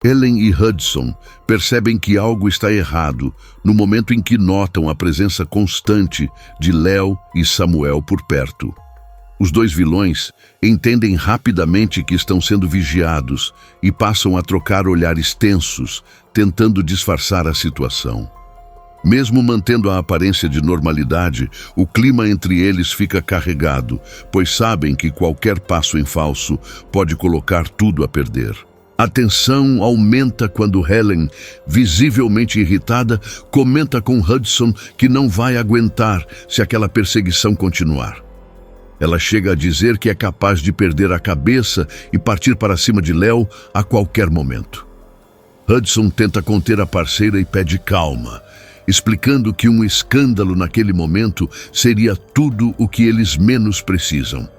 Helen e Hudson percebem que algo está errado no momento em que notam a presença constante de Léo e Samuel por perto. Os dois vilões entendem rapidamente que estão sendo vigiados e passam a trocar olhares tensos, tentando disfarçar a situação. Mesmo mantendo a aparência de normalidade, o clima entre eles fica carregado, pois sabem que qualquer passo em falso pode colocar tudo a perder. A tensão aumenta quando Helen, visivelmente irritada, comenta com Hudson que não vai aguentar se aquela perseguição continuar. Ela chega a dizer que é capaz de perder a cabeça e partir para cima de Léo a qualquer momento. Hudson tenta conter a parceira e pede calma, explicando que um escândalo naquele momento seria tudo o que eles menos precisam.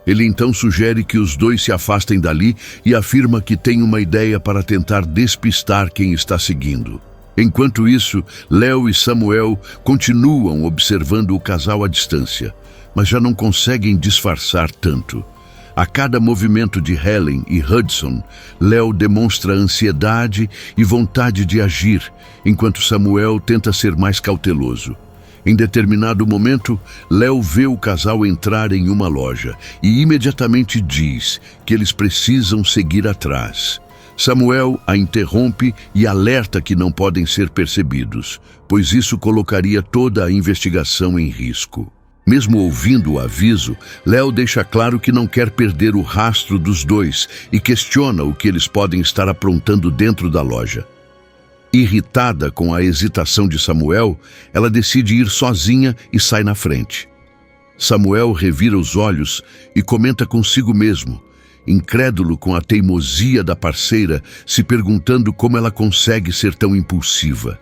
Ele então sugere que os dois se afastem dali e afirma que tem uma ideia para tentar despistar quem está seguindo. Enquanto isso, Léo e Samuel continuam observando o casal à distância, mas já não conseguem disfarçar tanto. A cada movimento de Helen e Hudson, Léo demonstra ansiedade e vontade de agir, enquanto Samuel tenta ser mais cauteloso. Em determinado momento, Léo vê o casal entrar em uma loja e imediatamente diz que eles precisam seguir atrás. Samuel a interrompe e alerta que não podem ser percebidos, pois isso colocaria toda a investigação em risco. Mesmo ouvindo o aviso, Léo deixa claro que não quer perder o rastro dos dois e questiona o que eles podem estar aprontando dentro da loja. Irritada com a hesitação de Samuel, ela decide ir sozinha e sai na frente. Samuel revira os olhos e comenta consigo mesmo, incrédulo com a teimosia da parceira, se perguntando como ela consegue ser tão impulsiva.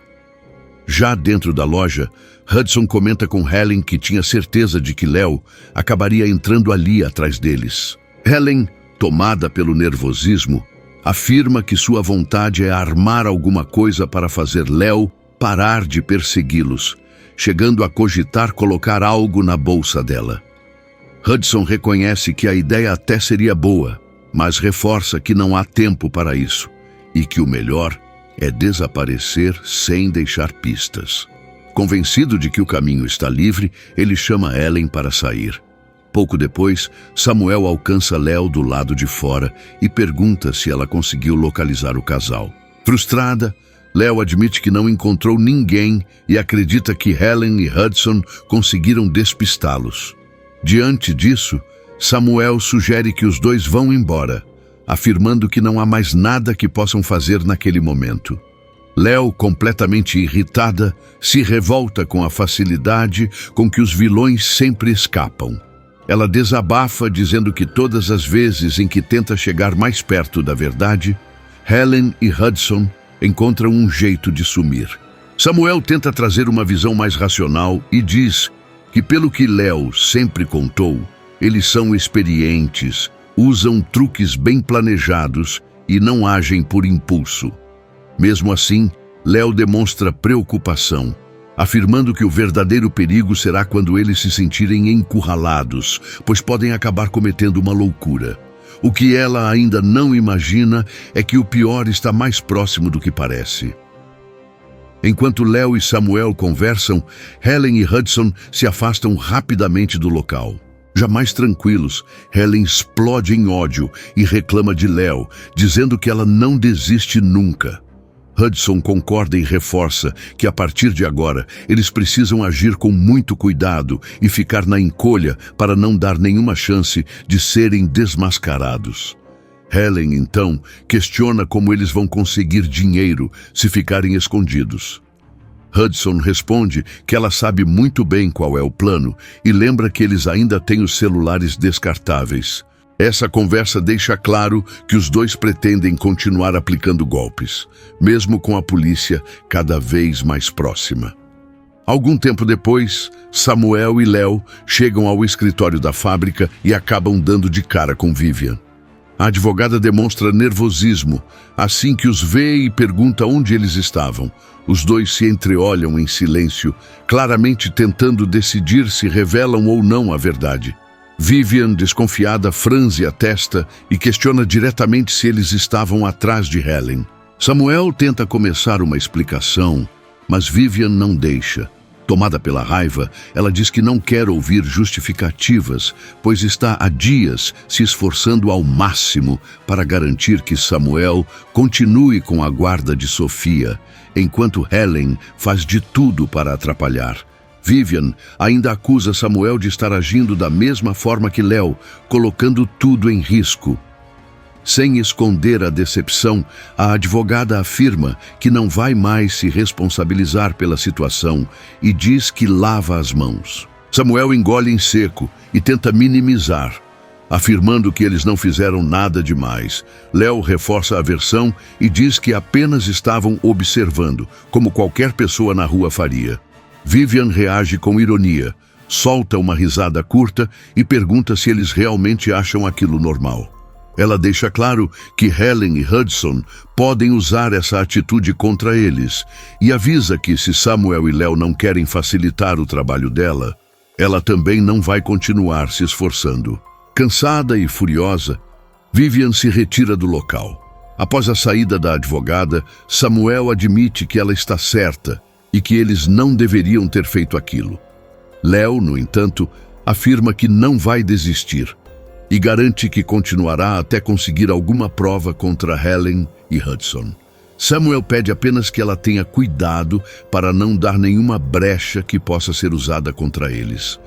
Já dentro da loja, Hudson comenta com Helen que tinha certeza de que Léo acabaria entrando ali atrás deles. Helen, tomada pelo nervosismo, afirma que sua vontade é armar alguma coisa para fazer Léo parar de persegui-los, chegando a cogitar colocar algo na bolsa dela. Hudson reconhece que a ideia até seria boa, mas reforça que não há tempo para isso e que o melhor é desaparecer sem deixar pistas. Convencido de que o caminho está livre, ele chama Helen para sair. Pouco depois, Samuel alcança Léo do lado de fora e pergunta se ela conseguiu localizar o casal. Frustrada, Léo admite que não encontrou ninguém e acredita que Helen e Hudson conseguiram despistá-los. Diante disso, Samuel sugere que os dois vão embora, afirmando que não há mais nada que possam fazer naquele momento. Léo, completamente irritada, se revolta com a facilidade com que os vilões sempre escapam. Ela desabafa dizendo que todas as vezes em que tenta chegar mais perto da verdade, Helen e Hudson encontram um jeito de sumir. Samuel tenta trazer uma visão mais racional e diz que, pelo que Léo sempre contou, eles são experientes, usam truques bem planejados e não agem por impulso. Mesmo assim, Léo demonstra preocupação, afirmando que o verdadeiro perigo será quando eles se sentirem encurralados, pois podem acabar cometendo uma loucura. O que ela ainda não imagina é que o pior está mais próximo do que parece. Enquanto Léo e Samuel conversam, Helen e Hudson se afastam rapidamente do local. Já mais tranquilos, Helen explode em ódio e reclama de Léo, dizendo que ela não desiste nunca. Hudson concorda e reforça que, a partir de agora, eles precisam agir com muito cuidado e ficar na encolha para não dar nenhuma chance de serem desmascarados. Helen, então, questiona como eles vão conseguir dinheiro se ficarem escondidos. Hudson responde que ela sabe muito bem qual é o plano e lembra que eles ainda têm os celulares descartáveis. Essa conversa deixa claro que os dois pretendem continuar aplicando golpes, mesmo com a polícia cada vez mais próxima. Algum tempo depois, Samuel e Léo chegam ao escritório da fábrica e acabam dando de cara com Vivian. A advogada demonstra nervosismo assim que os vê e pergunta onde eles estavam. Os dois se entreolham em silêncio, claramente tentando decidir se revelam ou não a verdade. Vivian, desconfiada, franze a testa e questiona diretamente se eles estavam atrás de Helen. Samuel tenta começar uma explicação, mas Vivian não deixa. Tomada pela raiva, ela diz que não quer ouvir justificativas, pois está há dias se esforçando ao máximo para garantir que Samuel continue com a guarda de Sofia, enquanto Helen faz de tudo para atrapalhar. Vivian ainda acusa Samuel de estar agindo da mesma forma que Léo, colocando tudo em risco. Sem esconder a decepção, a advogada afirma que não vai mais se responsabilizar pela situação e diz que lava as mãos. Samuel engole em seco e tenta minimizar, afirmando que eles não fizeram nada demais. Léo reforça a versão e diz que apenas estavam observando, como qualquer pessoa na rua faria. Vivian reage com ironia, solta uma risada curta e pergunta se eles realmente acham aquilo normal. Ela deixa claro que Helen e Hudson podem usar essa atitude contra eles e avisa que se Samuel e Léo não querem facilitar o trabalho dela, ela também não vai continuar se esforçando. Cansada e furiosa, Vivian se retira do local. Após a saída da advogada, Samuel admite que ela está certa e que eles não deveriam ter feito aquilo. Léo, no entanto, afirma que não vai desistir e garante que continuará até conseguir alguma prova contra Helen e Hudson. Samuel pede apenas que ela tenha cuidado para não dar nenhuma brecha que possa ser usada contra eles.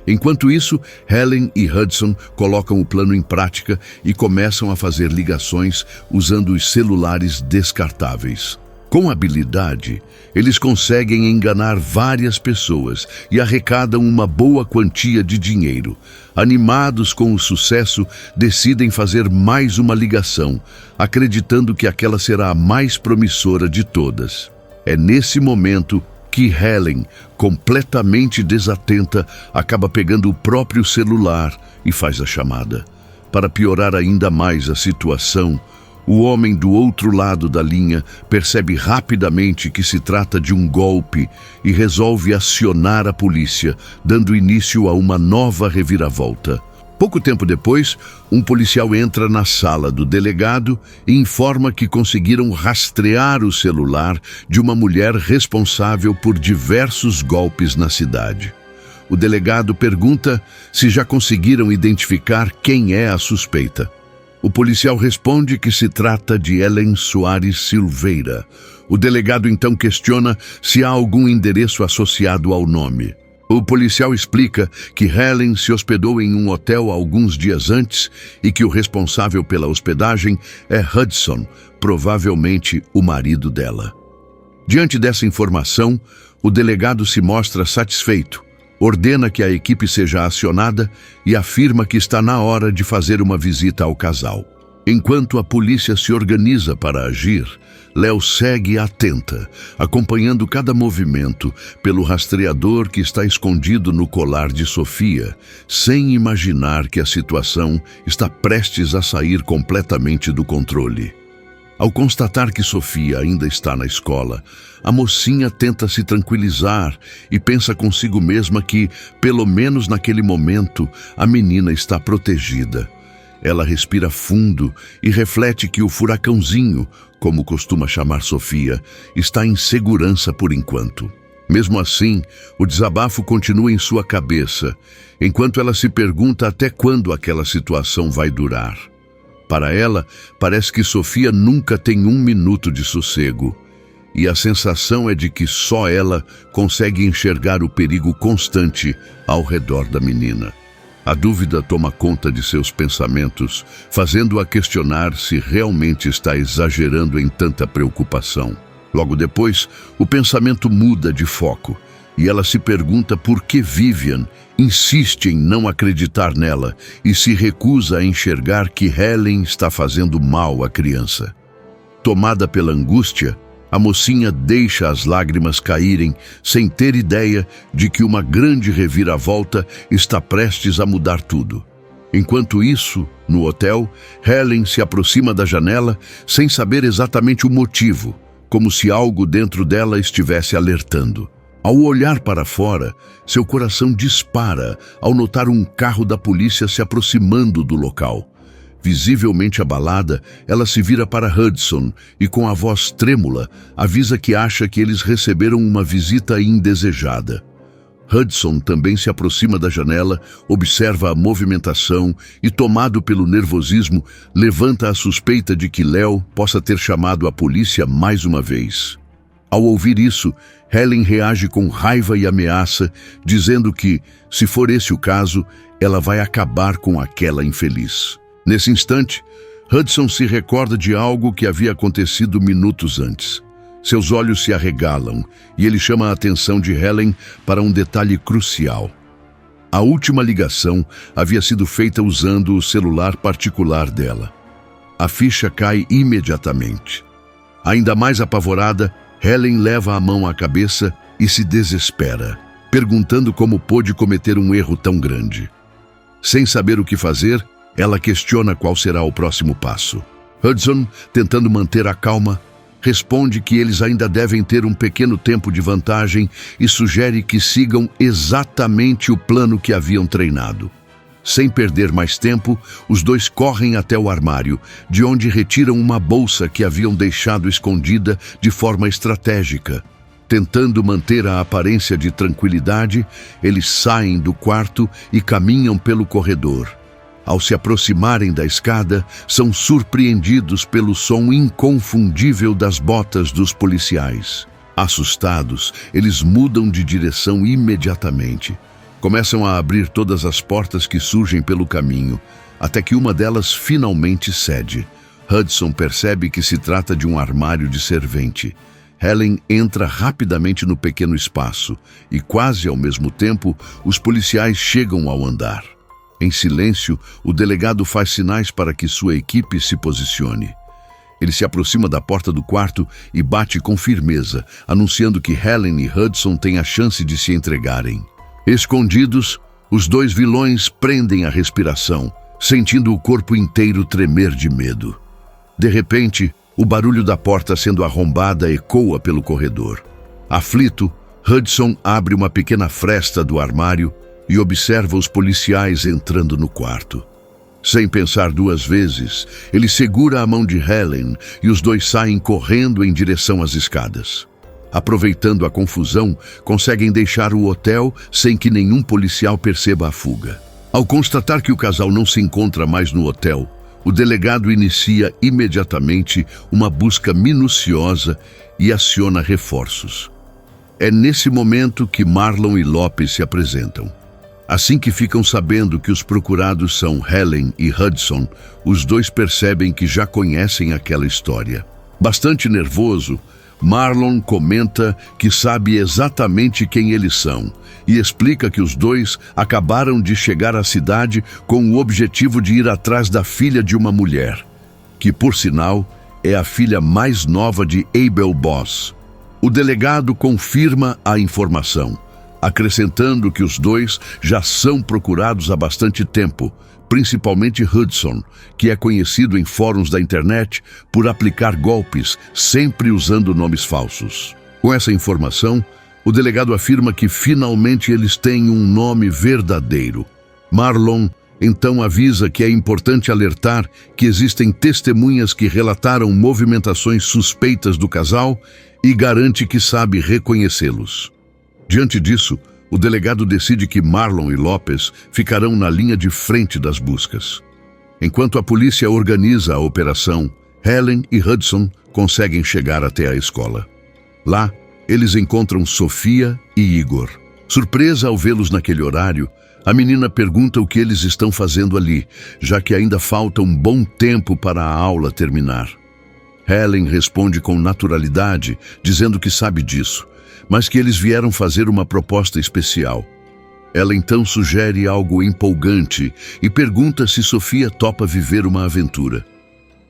Enquanto isso, Helen e Hudson colocam o plano em prática e começam a fazer ligações usando os celulares descartáveis. Com habilidade, eles conseguem enganar várias pessoas e arrecadam uma boa quantia de dinheiro. Animados com o sucesso, decidem fazer mais uma ligação, acreditando que aquela será a mais promissora de todas. É nesse momento que Helen, completamente desatenta, acaba pegando o próprio celular e faz a chamada. Para piorar ainda mais a situação, o homem do outro lado da linha percebe rapidamente que se trata de um golpe e resolve acionar a polícia, dando início a uma nova reviravolta. Pouco tempo depois, um policial entra na sala do delegado e informa que conseguiram rastrear o celular de uma mulher responsável por diversos golpes na cidade. O delegado pergunta se já conseguiram identificar quem é a suspeita. O policial responde que se trata de Helen Soares Silveira. O delegado então questiona se há algum endereço associado ao nome. O policial explica que Helen se hospedou em um hotel alguns dias antes e que o responsável pela hospedagem é Hudson, provavelmente o marido dela. Diante dessa informação, o delegado se mostra satisfeito, ordena que a equipe seja acionada e afirma que está na hora de fazer uma visita ao casal. Enquanto a polícia se organiza para agir, Léo segue atenta, acompanhando cada movimento pelo rastreador que está escondido no colar de Sofia, sem imaginar que a situação está prestes a sair completamente do controle. Ao constatar que Sofia ainda está na escola, a mocinha tenta se tranquilizar e pensa consigo mesma que, pelo menos naquele momento, a menina está protegida. Ela respira fundo e reflete que o furacãozinho, como costuma chamar Sofia, está em segurança por enquanto. Mesmo assim, o desabafo continua em sua cabeça, enquanto ela se pergunta até quando aquela situação vai durar. Para ela, parece que Sofia nunca tem um minuto de sossego, e a sensação é de que só ela consegue enxergar o perigo constante ao redor da menina. A dúvida toma conta de seus pensamentos, fazendo-a questionar se realmente está exagerando em tanta preocupação. Logo depois, o pensamento muda de foco, e ela se pergunta por que Vivian insiste em não acreditar nela e se recusa a enxergar que Helen está fazendo mal à criança. Tomada pela angústia, a mocinha deixa as lágrimas caírem sem ter ideia de que uma grande reviravolta está prestes a mudar tudo. Enquanto isso, no hotel, Helen se aproxima da janela sem saber exatamente o motivo, como se algo dentro dela estivesse alertando. Ao olhar para fora, seu coração dispara ao notar um carro da polícia se aproximando do local. Visivelmente abalada, ela se vira para Hudson e, com a voz trêmula, avisa que acha que eles receberam uma visita indesejada. Hudson também se aproxima da janela, observa a movimentação e, tomado pelo nervosismo, levanta a suspeita de que Léo possa ter chamado a polícia mais uma vez. Ao ouvir isso, Helen reage com raiva e ameaça, dizendo que, se for esse o caso, ela vai acabar com aquela infeliz. Nesse instante, Hudson se recorda de algo que havia acontecido minutos antes. Seus olhos se arregalam e ele chama a atenção de Helen para um detalhe crucial. A última ligação havia sido feita usando o celular particular dela. A ficha cai imediatamente. Ainda mais apavorada, Helen leva a mão à cabeça e se desespera, perguntando como pôde cometer um erro tão grande. Sem saber o que fazer, ela questiona qual será o próximo passo. Hudson, tentando manter a calma, responde que eles ainda devem ter um pequeno tempo de vantagem e sugere que sigam exatamente o plano que haviam treinado. Sem perder mais tempo, os dois correm até o armário, de onde retiram uma bolsa que haviam deixado escondida de forma estratégica. Tentando manter a aparência de tranquilidade, eles saem do quarto e caminham pelo corredor. Ao se aproximarem da escada, são surpreendidos pelo som inconfundível das botas dos policiais. Assustados, eles mudam de direção imediatamente. Começam a abrir todas as portas que surgem pelo caminho, até que uma delas finalmente cede. Hudson percebe que se trata de um armário de servente. Helen entra rapidamente no pequeno espaço e, quase ao mesmo tempo, os policiais chegam ao andar. Em silêncio, o delegado faz sinais para que sua equipe se posicione. Ele se aproxima da porta do quarto e bate com firmeza, anunciando que Helen e Hudson têm a chance de se entregarem. Escondidos, os dois vilões prendem a respiração, sentindo o corpo inteiro tremer de medo. De repente, o barulho da porta sendo arrombada ecoa pelo corredor. Aflito, Hudson abre uma pequena fresta do armário e observa os policiais entrando no quarto. Sem pensar duas vezes, ele segura a mão de Helen e os dois saem correndo em direção às escadas. Aproveitando a confusão, conseguem deixar o hotel sem que nenhum policial perceba a fuga. Ao constatar que o casal não se encontra mais no hotel, o delegado inicia imediatamente uma busca minuciosa e aciona reforços. É nesse momento que Marlon e Lopes se apresentam. Assim que ficam sabendo que os procurados são Helen e Hudson, os dois percebem que já conhecem aquela história. Bastante nervoso, Marlon comenta que sabe exatamente quem eles são e explica que os dois acabaram de chegar à cidade com o objetivo de ir atrás da filha de uma mulher, que, por sinal, é a filha mais nova de Abel Boss. O delegado confirma a informação, acrescentando que os dois já são procurados há bastante tempo, principalmente Hudson, que é conhecido em fóruns da internet por aplicar golpes, sempre usando nomes falsos. Com essa informação, o delegado afirma que finalmente eles têm um nome verdadeiro. Marlon então avisa que é importante alertar que existem testemunhas que relataram movimentações suspeitas do casal e garante que sabe reconhecê-los. Diante disso, o delegado decide que Marlon e Lopes ficarão na linha de frente das buscas. Enquanto a polícia organiza a operação, Helen e Hudson conseguem chegar até a escola. Lá, eles encontram Sofia e Igor. Surpresa ao vê-los naquele horário, a menina pergunta o que eles estão fazendo ali, já que ainda falta um bom tempo para a aula terminar. Helen responde com naturalidade, dizendo que sabe disso, mas que eles vieram fazer uma proposta especial. Ela então sugere algo empolgante e pergunta se Sofia topa viver uma aventura.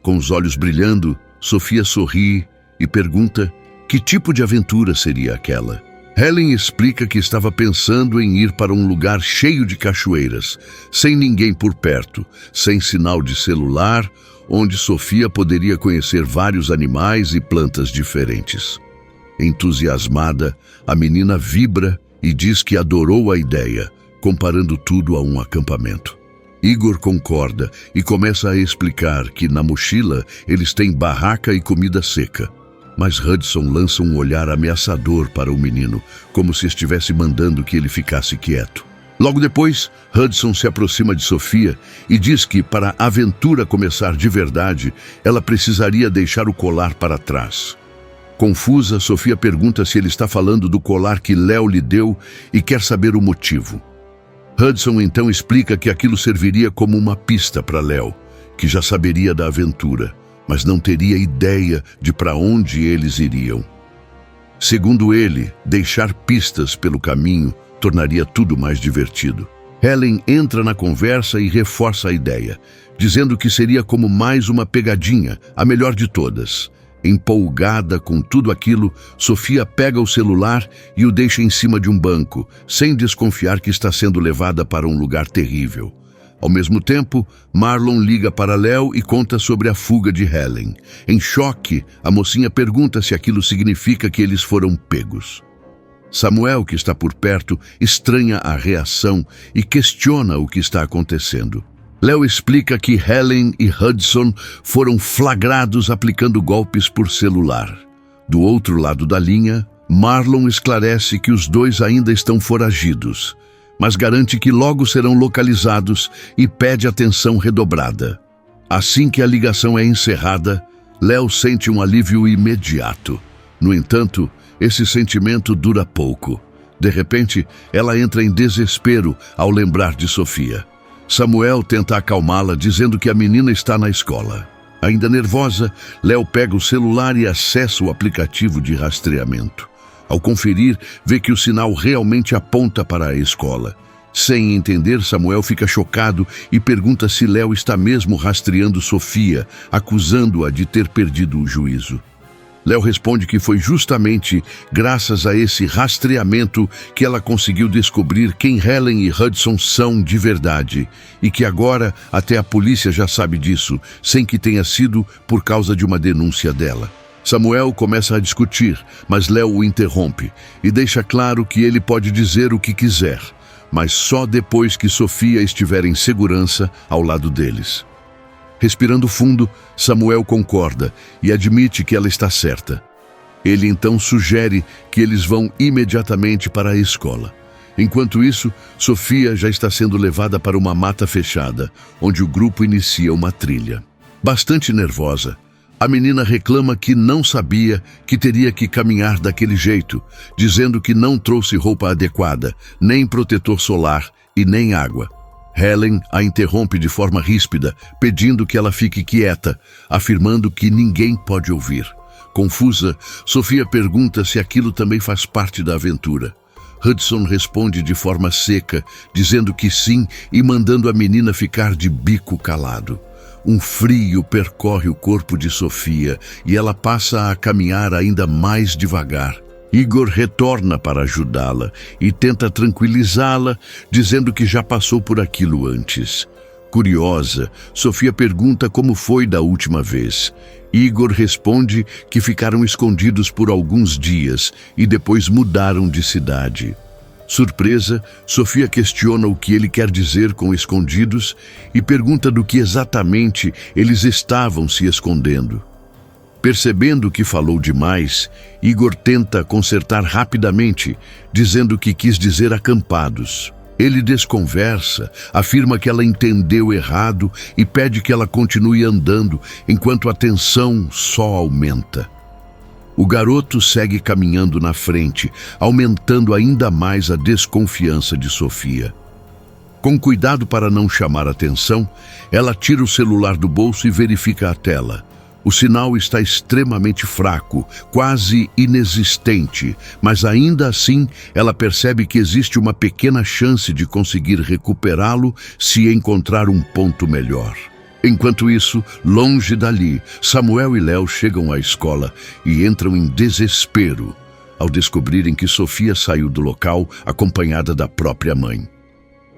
Com os olhos brilhando, Sofia sorri e pergunta que tipo de aventura seria aquela. Helen explica que estava pensando em ir para um lugar cheio de cachoeiras, sem ninguém por perto, sem sinal de celular, onde Sofia poderia conhecer vários animais e plantas diferentes. Entusiasmada, a menina vibra e diz que adorou a ideia, comparando tudo a um acampamento. Igor concorda e começa a explicar que na mochila eles têm barraca e comida seca. Mas Hudson lança um olhar ameaçador para o menino, como se estivesse mandando que ele ficasse quieto. Logo depois, Hudson se aproxima de Sofia e diz que, para a aventura começar de verdade, ela precisaria deixar o colar para trás. Confusa, Sofia pergunta se ele está falando do colar que Léo lhe deu e quer saber o motivo. Hudson então explica que aquilo serviria como uma pista para Léo, que já saberia da aventura, mas não teria ideia de para onde eles iriam. Segundo ele, deixar pistas pelo caminho tornaria tudo mais divertido. Helen entra na conversa e reforça a ideia, dizendo que seria como mais uma pegadinha, a melhor de todas. Empolgada com tudo aquilo, Sofia pega o celular e o deixa em cima de um banco, sem desconfiar que está sendo levada para um lugar terrível. Ao mesmo tempo, Marlon liga para Léo e conta sobre a fuga de Helen. Em choque, a mocinha pergunta se aquilo significa que eles foram pegos. Samuel, que está por perto, estranha a reação e questiona o que está acontecendo. Léo explica que Helen e Hudson foram flagrados aplicando golpes por celular. Do outro lado da linha, Marlon esclarece que os dois ainda estão foragidos, mas garante que logo serão localizados e pede atenção redobrada. Assim que a ligação é encerrada, Léo sente um alívio imediato. No entanto, esse sentimento dura pouco. De repente, ela entra em desespero ao lembrar de Sofia. Samuel tenta acalmá-la, dizendo que a menina está na escola. Ainda nervosa, Léo pega o celular e acessa o aplicativo de rastreamento. Ao conferir, vê que o sinal realmente aponta para a escola. Sem entender, Samuel fica chocado e pergunta se Léo está mesmo rastreando Sofia, acusando-a de ter perdido o juízo. Léo responde que foi justamente graças a esse rastreamento que ela conseguiu descobrir quem Helen e Hudson são de verdade e que agora até a polícia já sabe disso, sem que tenha sido por causa de uma denúncia dela. Samuel começa a discutir, mas Léo o interrompe e deixa claro que ele pode dizer o que quiser, mas só depois que Sofia estiver em segurança ao lado deles. Respirando fundo, Samuel concorda e admite que ela está certa. Ele então sugere que eles vão imediatamente para a escola. Enquanto isso, Sofia já está sendo levada para uma mata fechada, onde o grupo inicia uma trilha. Bastante nervosa, a menina reclama que não sabia que teria que caminhar daquele jeito, dizendo que não trouxe roupa adequada, nem protetor solar e nem água. Helen a interrompe de forma ríspida, pedindo que ela fique quieta, afirmando que ninguém pode ouvir. Confusa, Sofia pergunta se aquilo também faz parte da aventura. Hudson responde de forma seca, dizendo que sim e mandando a menina ficar de bico calado. Um frio percorre o corpo de Sofia e ela passa a caminhar ainda mais devagar. Igor retorna para ajudá-la e tenta tranquilizá-la, dizendo que já passou por aquilo antes. Curiosa, Sofia pergunta como foi da última vez. Igor responde que ficaram escondidos por alguns dias e depois mudaram de cidade. Surpresa, Sofia questiona o que ele quer dizer com escondidos e pergunta do que exatamente eles estavam se escondendo. Percebendo que falou demais, Igor tenta consertar rapidamente, dizendo que quis dizer acampados. Ele desconversa, afirma que ela entendeu errado e pede que ela continue andando, enquanto a tensão só aumenta. O garoto segue caminhando na frente, aumentando ainda mais a desconfiança de Sofia. Com cuidado para não chamar atenção, ela tira o celular do bolso e verifica a tela. O sinal está extremamente fraco, quase inexistente, mas ainda assim ela percebe que existe uma pequena chance de conseguir recuperá-lo se encontrar um ponto melhor. Enquanto isso, longe dali, Samuel e Léo chegam à escola e entram em desespero ao descobrirem que Sofia saiu do local acompanhada da própria mãe.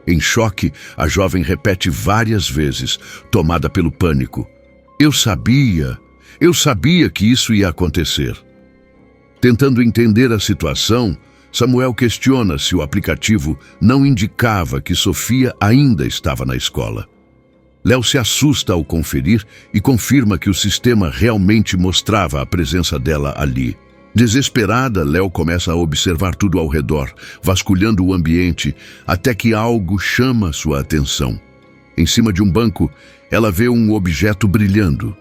Em choque, a jovem repete várias vezes, tomada pelo pânico: Eu sabia que isso ia acontecer. Tentando entender a situação, Samuel questiona se o aplicativo não indicava que Sofia ainda estava na escola. Léo se assusta ao conferir e confirma que o sistema realmente mostrava a presença dela ali. Desesperada, Léo começa a observar tudo ao redor, vasculhando o ambiente, até que algo chama sua atenção. Em cima de um banco, ela vê um objeto brilhando.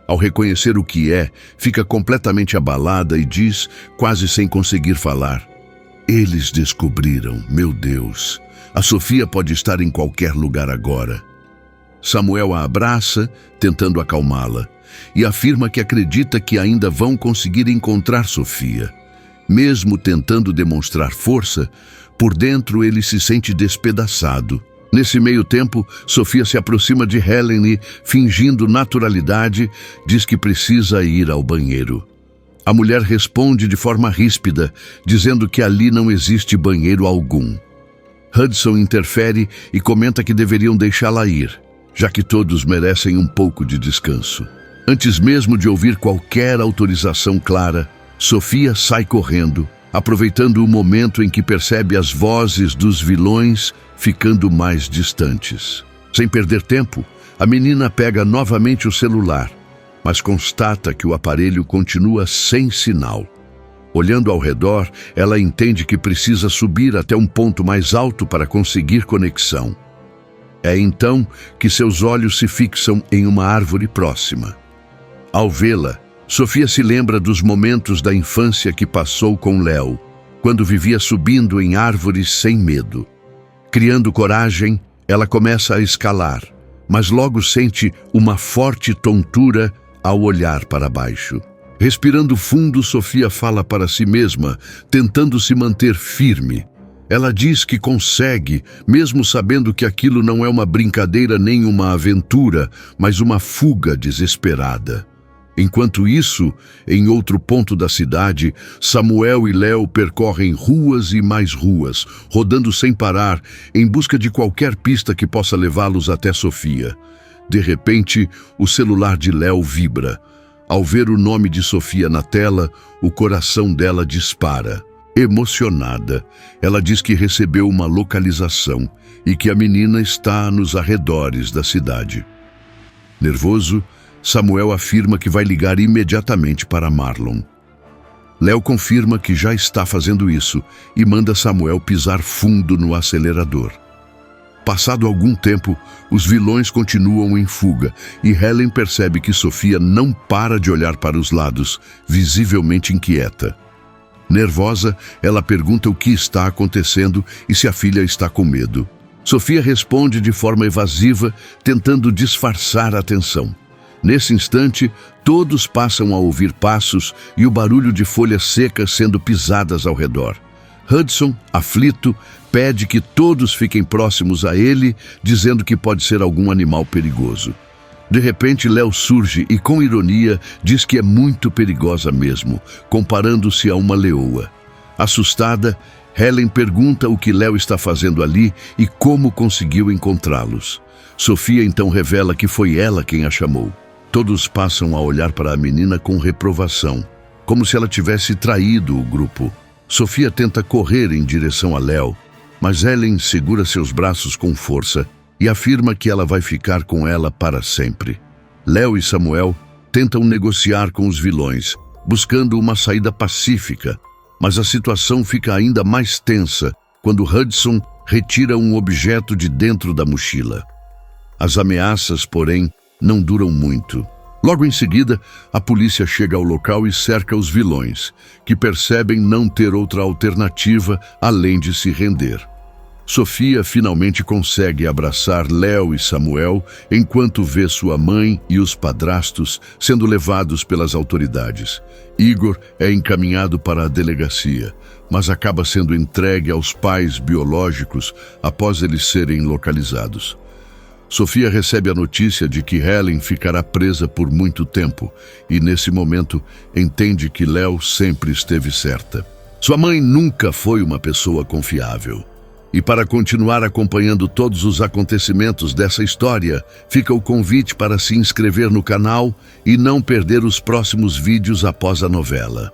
Ao reconhecer o que é, fica completamente abalada e diz, quase sem conseguir falar: "Eles descobriram, meu Deus. A Sofia pode estar em qualquer lugar agora." Samuel a abraça, tentando acalmá-la, e afirma que acredita que ainda vão conseguir encontrar Sofia. Mesmo tentando demonstrar força, por dentro ele se sente despedaçado. Nesse meio tempo, Sofia se aproxima de Helen e, fingindo naturalidade, diz que precisa ir ao banheiro. A mulher responde de forma ríspida, dizendo que ali não existe banheiro algum. Hudson interfere e comenta que deveriam deixá-la ir, já que todos merecem um pouco de descanso. Antes mesmo de ouvir qualquer autorização clara, Sofia sai correndo, aproveitando o momento em que percebe as vozes dos vilões ficando mais distantes. Sem perder tempo, a menina pega novamente o celular, mas constata que o aparelho continua sem sinal. Olhando ao redor, ela entende que precisa subir até um ponto mais alto para conseguir conexão. É então que seus olhos se fixam em uma árvore próxima. Ao vê-la, Sofia se lembra dos momentos da infância que passou com Léo, quando vivia subindo em árvores sem medo. Criando coragem, ela começa a escalar, mas logo sente uma forte tontura ao olhar para baixo. Respirando fundo, Sofia fala para si mesma, tentando se manter firme. Ela diz que consegue, mesmo sabendo que aquilo não é uma brincadeira nem uma aventura, mas uma fuga desesperada. Enquanto isso, em outro ponto da cidade, Samuel e Léo percorrem ruas e mais ruas, rodando sem parar, em busca de qualquer pista que possa levá-los até Sofia. De repente, o celular de Léo vibra. Ao ver o nome de Sofia na tela, o coração dela dispara. Emocionada, ela diz que recebeu uma localização e que a menina está nos arredores da cidade. Nervoso, Samuel afirma que vai ligar imediatamente para Marlon. Léo confirma que já está fazendo isso e manda Samuel pisar fundo no acelerador. Passado algum tempo, os vilões continuam em fuga e Helen percebe que Sofia não para de olhar para os lados, visivelmente inquieta. Nervosa, ela pergunta o que está acontecendo e se a filha está com medo. Sofia responde de forma evasiva, tentando disfarçar a tensão. Nesse instante, todos passam a ouvir passos e o barulho de folhas secas sendo pisadas ao redor. Hudson, aflito, pede que todos fiquem próximos a ele, dizendo que pode ser algum animal perigoso. De repente, Léo surge e, com ironia, diz que é muito perigosa mesmo, comparando-se a uma leoa. Assustada, Helen pergunta o que Léo está fazendo ali e como conseguiu encontrá-los. Sofia então revela que foi ela quem a chamou. Todos passam a olhar para a menina com reprovação, como se ela tivesse traído o grupo. Sofia tenta correr em direção a Léo, mas Helen segura seus braços com força e afirma que ela vai ficar com ela para sempre. Léo e Samuel tentam negociar com os vilões, buscando uma saída pacífica, mas a situação fica ainda mais tensa quando Hudson retira um objeto de dentro da mochila. As ameaças, porém, não duram muito. Logo em seguida, a polícia chega ao local e cerca os vilões, que percebem não ter outra alternativa além de se render. Sofia finalmente consegue abraçar Léo e Samuel enquanto vê sua mãe e os padrastos sendo levados pelas autoridades. Igor é encaminhado para a delegacia, mas acaba sendo entregue aos pais biológicos após eles serem localizados. Sofia recebe a notícia de que Helen ficará presa por muito tempo e, nesse momento, entende que Léo sempre esteve certa. Sua mãe nunca foi uma pessoa confiável. E para continuar acompanhando todos os acontecimentos dessa história, fica o convite para se inscrever no canal e não perder os próximos vídeos após a novela.